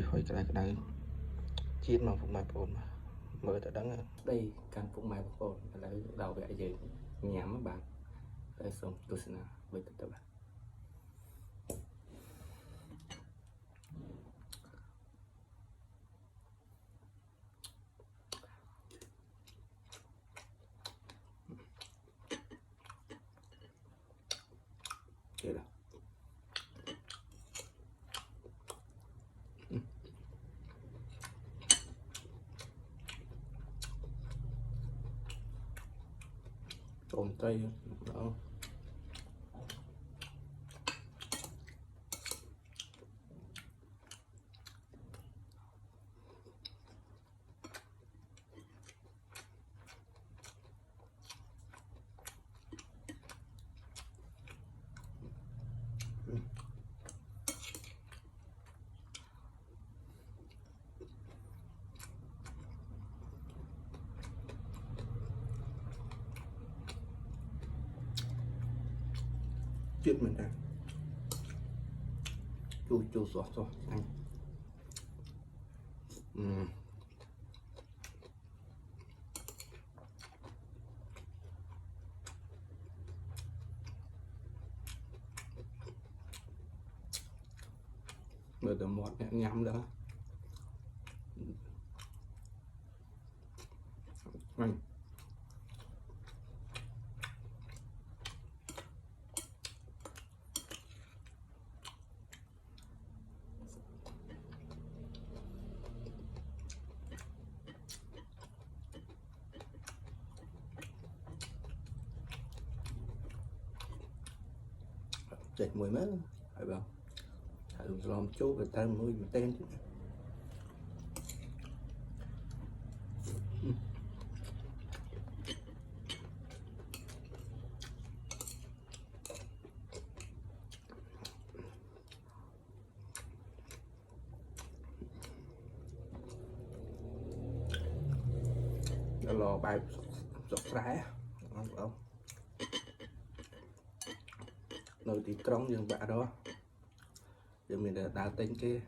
hồi cái này chiết mà phục mày bồn mà mở từ đắng đây căn phục mày bồn là đầu về gì nhắm bạn đây xong tôi sẽ với tất cả vậy đó. Tôm tây đó. Chết mình ra chua xót rồi anh mở từ một nhắm đó anh chạy mười mét phải không làm chú người ta mới tên chứ lò bài sọt rái không nơi thì trống nhưng bạ đó giờ mình đã đào tên kia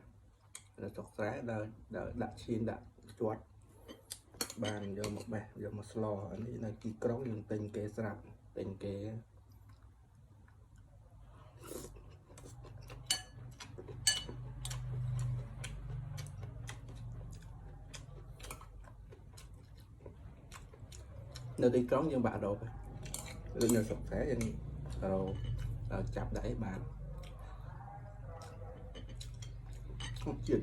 là sọt rái đợi đặt xin đặt chuột bàn vô một bè vô một lò anh ấy là chỉ trống nhưng tên kia sạp tên kia nơi đi trống nhưng bạ đồ lên là sọt rái rồi chạp đẩy bàn không chưa